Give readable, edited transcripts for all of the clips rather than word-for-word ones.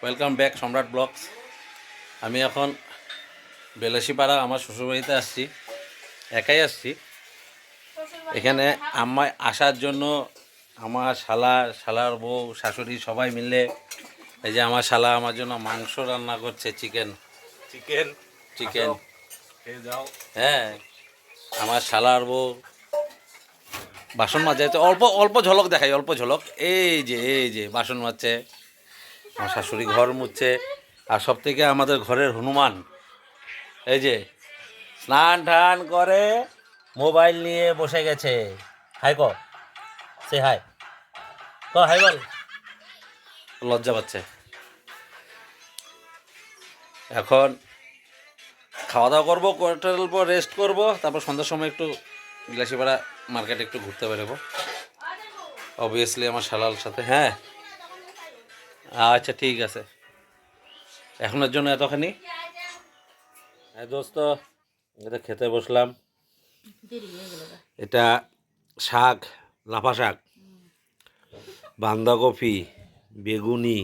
Welcome back সম্রাট blogs. আমি এখন বেলাসিপাড়া আমার শ্বশুরবাড়িতে আসছি, একাই আসছি। এখানে আমায় আসার জন্য আমার শালার বউ, শাশুড়ি সবাই মিলে এই যে আমার শালা আমার জন্য মাংস রান্না করছে, চিকেন। হ্যাঁ, আমার শালার বউ বাসন মাজে। অল্প অল্প ঝলক দেখাই, অল্প ঝলক। এই যে বাসন মাজছে, আমার শাশুড়ি ঘর মুছছে। আর সব থেকে আমাদের ঘরের হনুমান এই যে স্নান টান করে মোবাইল নিয়ে বসে গেছে। হাই সে হাই হাই বল, লজ্জা পাচ্ছে। এখন খাওয়া দাওয়া করবো, কোয়ার্টার পর রেস্ট করবো, তারপর সন্ধ্যার সময় একটু বিলাসীপাড়া মার্কেটে একটু ঘুরতে বেরোবো অবভিয়াসলি আমার শালার সাথে। হ্যাঁ আচ্ছা ঠিক আছে, এখনের জন্য এতখানি। হ্যাঁ দোস্ত, এটা খেতে বসলাম। এটা শাক, লাফা শাক, বাঁধাকপি, বেগুনি,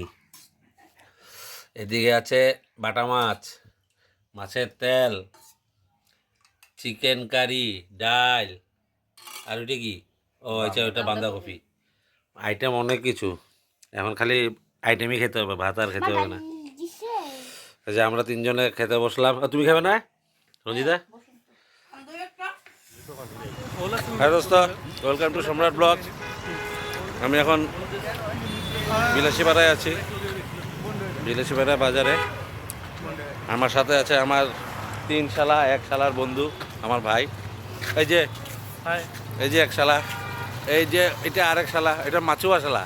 এদিকে আছে বাটা মাছ, মাছের তেল, চিকেন কারি, ডাল, আর ওইটা কি? ও আচ্ছা, ওইটা বাঁধাকপি। আইটেম অনেক কিছু, এখন খালি আইটেমই খেতে হবে, ভাত আর খেতে হবে না। যে আমরা তিনজনে খেতে বসলাম। তুমি খাবে না রঞ্জিতা? হ্যাঁ দোস্ত, ওয়েলকাম টু সম্রাট ব্লগ। আমি এখন বিলাসীপাড়ায় আছি, বিলাসীপাড়া বাজারে। আমার সাথে আছে আমার 3 শালা, 1 শালার বন্ধু, আমার ভাই। এই যে এক শালা, এই যে এটা আরেক শালা, এটা মাছুয়া শালা,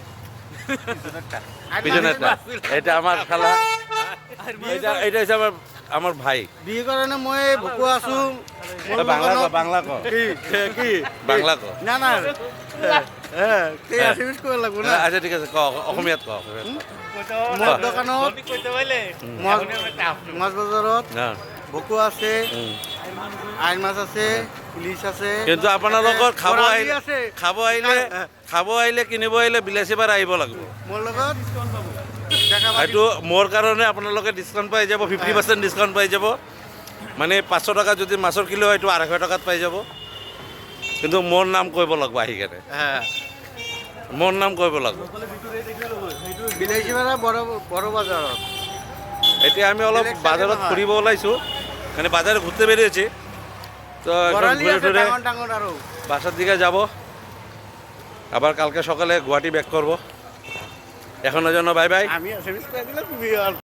পিছনেরটা এটা আমার শালা, এটা হচ্ছে আমার ভাই। বিয়ে করে না মই ভুকু আছো বাংলা ক কি বাংলা ক না না হ্যাঁ তে আসিস কই লাগবো না। আচ্ছা ঠিক আছে, ক অসমীয়াত ক। মদ দোকানত মাছ বাজারত হ্যাঁ ভুকু আছে, আইন মাছ আছে, ইলিশ আছে। কিন্তু আপোনালোকৰ খাব আহিলে কিনিব আহিলে বিলাসীপাৰা আহিব লাগিব। মোৰ লগত দেখা পাই এইটো মোৰ কাৰণে আপোনালোকে ডিছকাউণ্ট পাই যাব, 50% ডিছকাউণ্ট পাই যাব। মানে 500 টকা যদি মাছৰ কিলো হয়, এইটো 250 টকাত পাই যাব। কিন্তু মোৰ নাম কৰিব লাগিব আহি কেনে, মোৰ নাম কৰিব লাগিব। বিলাসীপাৰা বড় বাজাৰত এতিয়া আমি অলপ বাজাৰত ফুৰিব ওলাইছোঁ, মানে বাজারে ঘুরতে বেরিয়েছি। তো ঘুরে টুরে ডাঙর আরো বাসার দিকে যাব, আবার কালকে সকালে গুয়াহাটি ব্যাক করব। এখনের জন্য বাই বাই। আমি